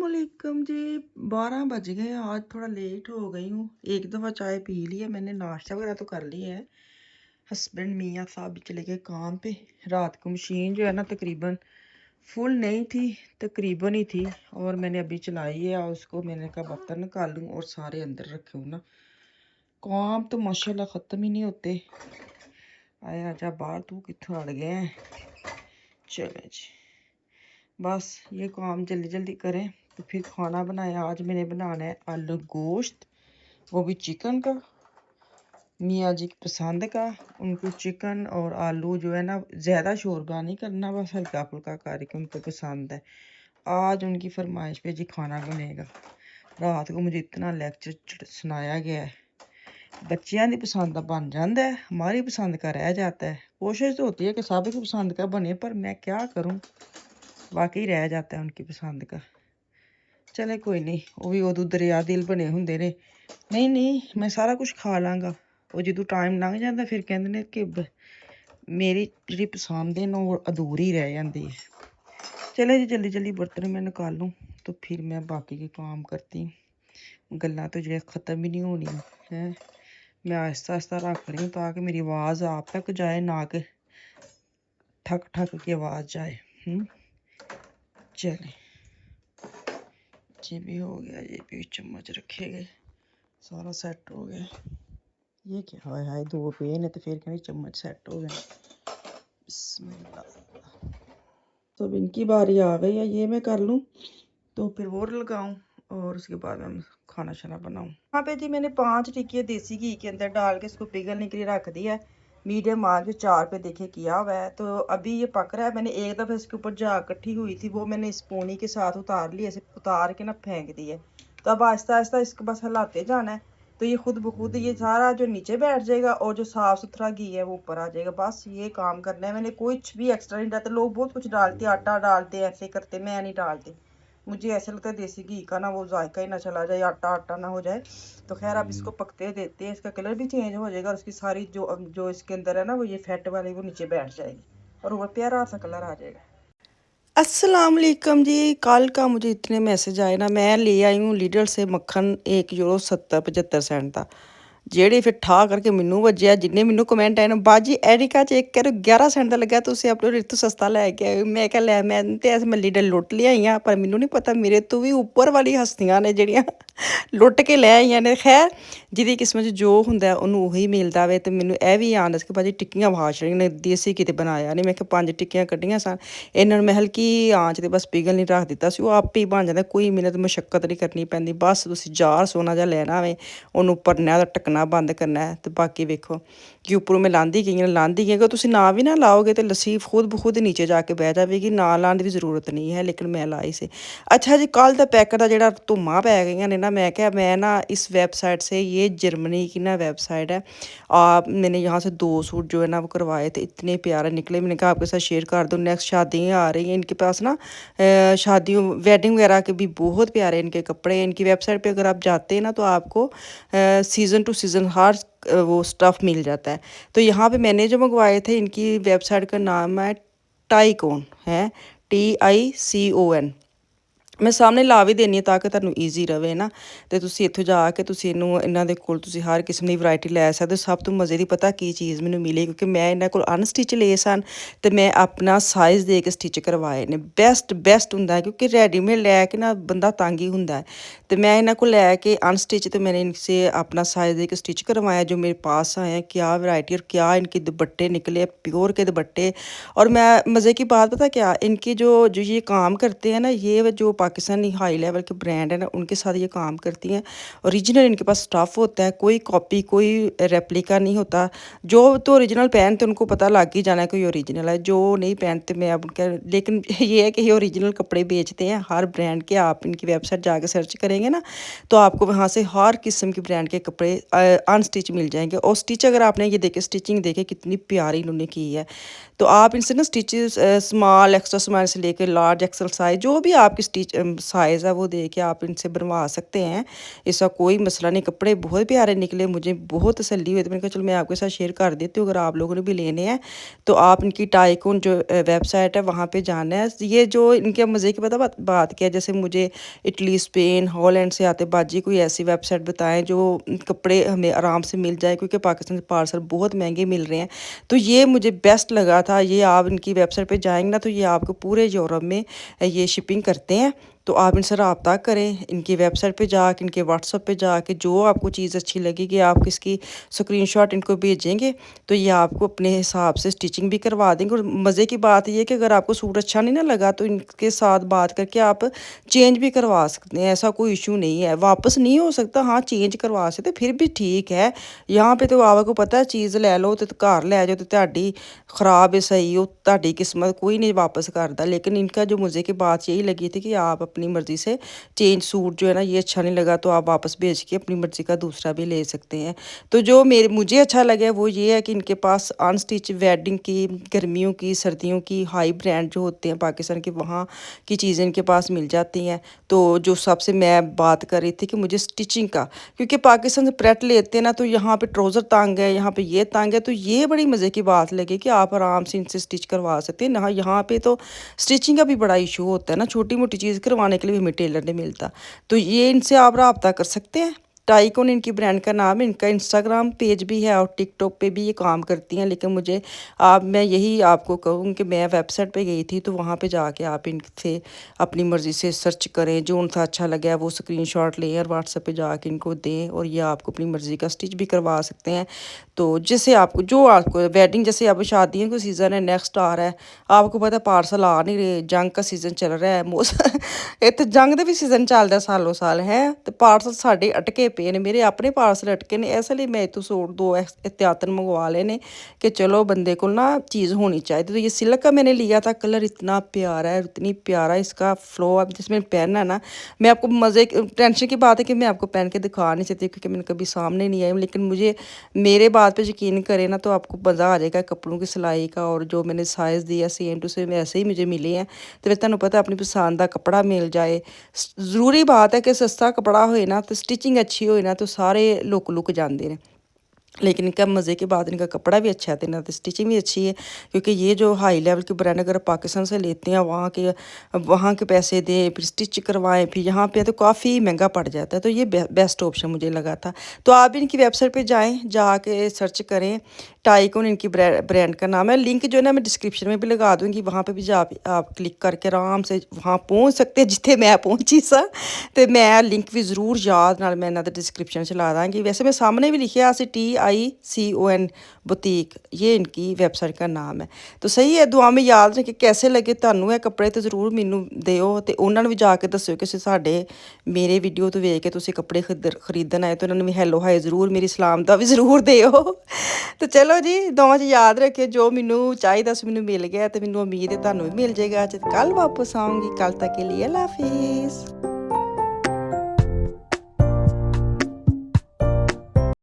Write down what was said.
अस्सलामुअलैकुम जी। 12 बज गए। आज थोड़ा लेट हो गई हूँ। एक दफ़ा चाय पी ली है मैंने, नाश्ता वगैरह तो कर लिया है। हस्बैंड मियाँ साहब भी चले गए काम पे। रात को मशीन जो है ना तकरीबन फुल नहीं थी, तकरीबन ही थी, और मैंने अभी चलाई है। और उसको मैंने कहा बर्तन निकालूँ और सारे अंदर रखे हूँ ना। काम तो माशाल्लाह ख़त्म ही नहीं होते। आया आजा बाहर, तू कितों अड़ गए हैं। चले जी, बस ये काम जल्दी जल्दी करें तो फिर खाना बनाया। आज मैंने बनाना है आलू गोश्त, वो भी चिकन का, मियाँ जी की पसंद का। उनको चिकन और आलू जो है ना ज़्यादा शोरबा नहीं करना, बस हल्का फुल्का करके उनको पसंद है। आज उनकी फरमाइश पे जी खाना बनेगा। रात को मुझे इतना लेक्चर सुनाया गया है। बच्चियां की पसंद का बन जाता है, हमारी पसंद का रह जाता है। कोशिश तो होती है कि सब की पसंद का बने, पर मैं क्या करूँ, वाकई रह जाता है उनकी पसंद का। चले कोई नहीं, वो भी उदू दरिया दिल बने होंगे ने। नहीं नहीं, मैं सारा कुछ खा लांगा। वो जो टाइम लंघ जाता फिर कहते ने कि मेरी जी पसंद है ना वो अधूरी रह जाती है। चले जी जल्दी जल्दी बर्तन मैं निकालूँ तो फिर मैं बाकी के काम करती हूँ। गल्लां तो जो ख़त्म ही नहीं होनी है। मैं आहिस्ता आहिस्ता रख रही हूँ ताकि मेरी आवाज़ आप तक जाए, ना कि ठक ठक की आवाज़ जाए। चले ये भी हो गया, ये भी चम्मच रखे गए, सारा सेट हो गया। ये क्या है, हाय दो पे ने तो फिर कहनी चम्मच सेट हो गए। बिस्मिल्लाह। तो अब इनकी बारी आ गई है, ये मैं कर लूँ तो फिर और लगाऊं और उसके बाद मैं खाना शाना बनाऊं। यहाँ पे जी मैंने 5 टिक्कियाँ देसी घी के अंदर डाल के इसको पिघलने के लिए रख दिया है। मीडियम आंच पे 4 पे देखे किया हुआ है। तो अभी ये पक रहा है। मैंने एक दफ़ा इसके ऊपर झाग इकट्ठी हुई थी, वो मैंने स्पूनी के साथ उतार ली, ऐसे उतार के ना फेंक दी है। तो अब आहिस्ता आहिस्ता इसको बस हिलाते जाना है, तो ये खुद ब खुद ये सारा जो नीचे बैठ जाएगा और जो साफ़ सुथरा घी है वो ऊपर आ जाएगा। बस ये काम करना है। मैंने कुछ भी एक्स्ट्रा नहीं डालता। लोग बहुत कुछ डालते, आटा डालते, ऐसे करते, मैं नहीं डालती। मुझे ऐसा लगता है देसी घी का ना वो जायका ही ना चला जाए, आटा आटा ना हो जाए। तो खैर अब इसको पकते देते हैं। इसका कलर भी चेंज हो जाएगा और उसकी सारी जो जो इसके अंदर है ना वो ये फैट वाली वो नीचे बैठ जाएगी और ऊपर प्यारा सा कलर आ जाएगा। अस्सलाम वालेकुम जी। कल का मुझे इतने मैसेज आए ना, मैं ले आई हूँ लीडर से मक्खन 1 यूरो 70-75 सेंट का, ਜਿਹੜੇ ਫਿਰ ਠਾ ਕਰਕੇ ਮੈਨੂੰ ਵੱਜਿਆ। ਜਿੰਨੇ ਮੈਨੂੰ ਕਮੈਂਟ ਆਏ ਨਾ, ਬਾਜੀ ਐਰਿਕਾ ਚੈੱਕ ਕਰੋ 11 ਸੈਂਟ ਦਾ ਲੱਗਾ, ਤੁਸੀਂ ਆਪਣੇ ਰਿਤ ਸਸਤਾ ਲੈ ਕੇ ਆਏ। ਮੈਂ ਕਿਹਾ ਲੈ, ਮੈਂ ਤੇ ਐਸ ਮੈਂ ਲੀਡਰ ਲੁੱਟ ਲਿਆਈਆਂ, ਪਰ ਮੈਨੂੰ ਨਹੀਂ ਪਤਾ ਮੇਰੇ ਤੋਂ ਵੀ ਉੱਪਰ ਵਾਲੀ ਹਸਤੀਆਂ ਨੇ ਜਿਹੜੀਆਂ ਲੁੱਟ ਕੇ ਲੈ ਆਈਆਂ ਨੇ। ਖੈਰ ਜਿਹਦੀ ਕਿਸਮਤ 'ਚ ਜੋ ਹੁੰਦਾ ਉਹਨੂੰ ਉਹੀ ਮਿਲਦਾ ਵੇ। ਤੇ ਮੈਨੂੰ ਇਹ ਵੀ ਆਂਦਾ ਸੀ ਕਿ ਬਾਜੀ ਟਿੱਕੀਆਂ ਵਾਸ਼ਣੀਆਂ ਨੇ, ਦੇਸੀ ਕਿਤੇ ਬਣਾਇਆ ਨਹੀਂ। ਮੈਂ ਕਿਹਾ 5 ਟਿੱਕੀਆਂ ਕੱਢੀਆਂ ਸਨ, ਇਹਨਾਂ ਨੂੰ ਮੈਂ ਹਲਕੀ ਆਂਚ ਤੇ ਬਸ ਪਿਘਲ ਨਹੀਂ ਰੱਖ ਦਿੱਤਾ ਸੀ, ਉਹ ਆਪੇ ਹੀ ਬਣ ਜਾਂਦਾ। ਕੋਈ ਮਿਹਨਤ ਮੁਸ਼ੱਕਤ ਨਹੀਂ ਕਰਨੀ ਪੈਂਦੀ। ਬਸ ਤੁਸੀਂ ਜਾਰ ਸੋਨਾ ਜਿਹਾ ਲੈਣਾ ਵੇ, ਉਹਨੂੰ ਭਰਨਾ, ਉਹਦਾ ਢੱਕਣਾ ਬੰਦ ਕਰਨਾ ਹੈ। ਤੇ ਬਾਕੀ ਵੇਖੋ ਕਿ ਉੱਪਰੋਂ ਮੈਂ ਲਾਂਦੀ ਗਈ ਕਿ ਤੁਸੀਂ ਨਾ ਵੀ ਨਾ ਲਾਓਗੇ ਤੇ ਲੱਸੀ ਖੁਦ ਬਖੁਦ ਨੀਚੇ ਜਾ ਕੇ ਬਹਿ ਜਾਵੇਗੀ। ਨਾ ਲਾਉਣ ਦੀ ਵੀ ਜ਼ਰੂਰਤ ਨਹੀਂ ਹੈ, ਲੇਕਿਨ ਮੈਂ ਲਾਈ ਸੀ। अच्छा जी, कल ਦਾ पैकेट ਦਾ ਜਿਹੜਾ ਧੁੰਮਾਂ ਪੈ ਗਈਆਂ ਨੇ ਨਾ, मैं क्या मैं ना इस वेबसाइट से, ये जर्मनी की ना वेबसाइट है, मैंने यहाँ से 2 सूट जो है ना वो करवाए थे, इतने प्यारे निकले। मैंने कहा आपके साथ शेयर कर दूँ। नेक्स्ट शादियाँ आ रही हैं इनके पास ना, शादियों वेडिंग वगैरह के भी बहुत प्यारे इनके कपड़े हैं। इनकी वेबसाइट पे अगर आप जाते हैं ना तो आपको सीज़न टू सीज़न हर वो स्टफ़ मिल जाता है। तो यहाँ पे मैंने जो मंगवाए थे, इनकी वेबसाइट का नाम है टाइकोन है, TICON। ਮੈਂ ਸਾਹਮਣੇ ਲਾ ਵੀ ਦੇਣੀ ਤਾਂ ਕਿ ਤੁਹਾਨੂੰ ਈਜ਼ੀ ਰਵੇ ਨਾ। ਤੇ ਤੁਸੀਂ ਇੱਥੋਂ ਜਾ ਕੇ ਤੁਸੀਂ ਇਹਨੂੰ, ਇਹਨਾਂ ਦੇ ਕੋਲ ਤੁਸੀਂ ਹਰ ਕਿਸਮ ਦੀ ਵੈਰਾਈਟੀ ਲੈ ਸਕਦੇ ਹੋ। ਸਭ ਤੋਂ ਮਜ਼ੇ ਦੀ ਪਤਾ ਕੀ ਚੀਜ਼ ਮੈਨੂੰ ਮਿਲੀ, ਕਿਉਂਕਿ ਮੈਂ ਇਹਨਾਂ ਕੋਲ ਅਨਸਟਿਚ ਲਏ ਸਨ ਤੇ ਮੈਂ ਆਪਣਾ ਸਾਈਜ਼ ਦੇ ਕੇ ਸਟਿਚ ਕਰਵਾਏ ਨੇ। ਬੈਸਟ ਹੁੰਦਾ ਹੈ, ਕਿਉਂਕਿ ਰੈਡੀਮੇਡ ਲੈ ਕੇ ਨਾ ਬੰਦਾ ਤੰਗ ਹੀ ਹੁੰਦਾ ਹੈ। ਤੇ मैं इन्हों को लैके अनस्टिच, तो मैंने इनसे अपना साइज़ दे के स्टिच करवाया। जो मेरे पास आए हैं, क्या वैरायटी और क्या इनके दुपट्टे निकले, प्योर के दुपट्टे। और मैं मज़े की बात पता क्या, इनकी जो जो ये काम करते हैं ना, ये जो पाकिस्तानी हाई लेवल के ब्रांड है ना, उनके साथ ये काम करती हैं। ओरिजिनल इनके पास स्टफ़ होता है, कोई कॉपी कोई रेप्लिका नहीं होता। जो तो ओरिजिनल पहनते उनको पता लग ही जाना है कोई ओरिजिनल है, जो नहीं पहनते मैं अब उनका। लेकिन ये है कि ये ओरिजिनल कपड़े बेचते हैं हर ब्रांड के। आप इनकी वेबसाइट जाकर सर्च करेंगे ना तो आपको वहाँ से हर किस्म की ब्रांड के कपड़े अनस्टिच मिल जाएंगे। और स्टिच अगर आपने ये देखे, स्टिचिंग देखे कितनी प्यारी इन्होंने की है। तो आप इनसे ना स्टिचेस स्मॉल एक्स्ट्रा स्मॉल से लेकर लार्ज एक्सल साइज जो भी आपकी स्टिच साइज़ है वो दे के आप इनसे बनवा सकते हैं। इसका कोई मसला नहीं। कपड़े बहुत प्यारे निकले, मुझे बहुत तसल्ली हुई, तो मैंने कहा चलो मैं आपके साथ शेयर कर देती हूँ। अगर आप लोगों ने भी लेने हैं तो आप इनकी टाइकून जो वेबसाइट है वहाँ पे जाना है। ये जो इनके मज़े की पता बात क्या है, जैसे मुझे इटली, स्पेन, हॉलैंड से आते बाजी कोई ऐसी वेबसाइट बताएं जो कपड़े हमें आराम से मिल जाए, क्योंकि पाकिस्तान से पार्सल बहुत महंगे मिल रहे हैं। तो ये मुझे बेस्ट लगा था। ये आप इनकी वेबसाइट पे जाएंगे ना तो ये आपको पूरे यूरोप में ये शिपिंग करते हैं। तो आप इनसे रब्ता करें, इनकी वेबसाइट पे जाके, इनके व्हाट्सअप पे जाके जो आपको चीज़ अच्छी लगेगी आप इसकी स्क्रीनशॉट इनको भेजेंगे तो ये आपको अपने हिसाब से स्टिचिंग भी करवा देंगे। और मज़े की बात ये है कि अगर आपको सूट अच्छा नहीं ना लगा तो इनके साथ बात करके आप चेंज भी करवा सकते हैं, ऐसा कोई इशू नहीं है। वापस नहीं हो सकता, हाँ चेंज करवा सकते, फिर भी ठीक है। यहाँ पे तो आपको पता है चीज़ ले लो तो घर ले जाओ तो ਤੁਹਾਡੀ ख़राब है सही हो, ਤੁਹਾਡੀ किस्मत कोई नहीं वापस करता। लेकिन इनका जो मुझे की बात यही लगी थी कि आप अपनी मर्ज़ी से चेंज सूट जो है ना ये अच्छा नहीं लगा तो आप वापस भेज के अपनी मर्ज़ी का दूसरा भी ले सकते हैं। तो जो मुझे अच्छा लगा वो ये है कि इनके पास अनस्टिच वेडिंग की, गर्मियों की, सर्दियों की हाई ब्रांड जो होते हैं पाकिस्तान के वहाँ की चीज़ें इनके पास मिल जाती हैं। तो जो सबसे मैं बात कर रही थी कि मुझे स्टिचिंग का, क्योंकि पाकिस्तान से प्रेट लेते हैं ना तो यहाँ पे ट्राउज़र तंग है, यहाँ पे ये तंग है, तो ये बड़ी मज़े की बात लगी कि आप आराम से इनसे स्टिच करवा सकते हैं ना। यहाँ पे तो स्टिचिंग का भी बड़ा इशू होता है ना, छोटी मोटी चीज़ करवाने के लिए भी हमें टेलर नहीं मिलता। तो ये इनसे आप रब्ता कर सकते हैं। टाइकॉन इनकी ब्रांड का नाम है। इनका इंस्टाग्राम पेज भी है और टिकटॉक पे भी ये काम करती हैं। लेकिन मुझे मैं यही आपको कहूँ कि मैं वेबसाइट पे गई थी तो वहाँ पे जाके आप इनसे अपनी मर्ज़ी से सर्च करें, जो उनका अच्छा लगे वो स्क्रीनशॉट लें और व्हाट्सएप पे जाके इनको दें और ये आपको अपनी मर्ज़ी का स्टिच भी करवा सकते हैं। तो जैसे आपको जो आपको वेडिंग, जैसे अब शादियों का सीज़न है, नेक्स्ट आ रहा है, आपको पता है पार्सल आ नहीं रहे, जंग का सीज़न चल रहा है, मौसम इत्थे जंग का भी सीज़न चलता सालों साल है, तो पार्सल साढ़े अटके पे ने, मेरे अपने पार्सल अटके ने, इसलिए मैं इतों सूट 2 एहतियातन मंगवा लेने कि चलो बंदे को ना चीज़ होनी चाहिए। तो ये सिल्क का मैंने लिया था, कलर इतना प्यारा है, इतनी प्यारा इसका फ्लो। अब जिसमें पहनना है ना, मैं आपको मज़े टेंशन की बात है कि मैं आपको पहन के दिखा नहीं सकती क्योंकि मैंने कभी सामने नहीं आई, लेकिन मुझे मेरे बात पे यकीन करें ना तो आपको मज़ा आ जाएगा कपड़ों की सिलाई का। और जो मैंने साइज़ दिया सेम टू सेम ऐसे ही मुझे मिले हैं। तो फिर तुहानू पता अपनी पसंद का कपड़ा मिल जाए। ज़रूरी बात है कि सस्ता कपड़ा होए ना तो स्टिचिंग अच्छी होए ना तो सारे लुक जाते हैं। लेकिन इनका मज़े की बात, इनका कपड़ा भी अच्छा है तो इनका स्टिचिंग भी अच्छी है। क्योंकि ये जो हाई लेवल के ब्रांड अगर पाकिस्तान से लेते हैं वहाँ के पैसे दें, फिर स्टिच करवाएं, फिर यहाँ पे तो काफ़ी महंगा पड़ जाता है। तो ये बेस्ट ऑप्शन मुझे लगा था। तो आप इनकी वेबसाइट पे जाएं, जाके सर्च करें, टाइकॉन इनकी ब्रांड का नाम है। लिंक जो है ना मैं डिस्क्रिप्शन में भी लगा दूँगी, वहाँ पर भी जा आप क्लिक करके आराम से वहाँ पहुँच सकते हैं जितने मैं पहुँची सा। तो मैं लिंक भी ज़रूर याद नाल मैं इन्हों डिस्क्रिप्शन च ला दाँगी। वैसे मैं सामने भी लिखिया TICON बुटीक, ये इनकी वेबसाइट का नाम है। तो सही है, दुआ में याद रखें। कैसे लगे ਤੁਹਾਨੂੰ ਇਹ ਕੱਪੜੇ ਤੇ ਜ਼ਰੂਰ ਮੈਨੂੰ ਦਿਓ ਤੇ ਉਹਨਾਂ ਨੂੰ ਵੀ ਜਾ ਕੇ ਦੱਸਿਓ ਕਿ ਸਾਡੇ ਮੇਰੇ ਵੀਡੀਓ ਤੋਂ ਵੇਖ ਕੇ ਤੁਸੀਂ ਕੱਪੜੇ ਖਰੀਦਣ ਆਏ ਤੇ ਉਹਨਾਂ ਨੂੰ ਵੀ ਹੈਲੋ ਹਾਈ ਜ਼ਰੂਰ ਮੇਰੀ ਸਲਾਮ ਦਾ ਵੀ ਜ਼ਰੂਰ ਦਿਓ। ਤੇ ਚਲੋ ਜੀ, ਦੋਵਾਂ 'ਚ ਯਾਦ ਰੱਖਿਓ ਜੋ ਮੈਨੂੰ ਚਾਹੀਦਾ ਸੀ ਮੈਨੂੰ ਮਿਲ ਗਿਆ ਤੇ ਮੈਨੂੰ ਉਮੀਦ ਹੈ ਤੁਹਾਨੂੰ ਵੀ ਮਿਲ ਜਾਏਗਾ। ਅੱਜ ਕੱਲ੍ਹ ਵਾਪਸ ਆਉਂਗੀ, ਕੱਲ ਤੱਕ के लिए अल्लाह हाफिज़।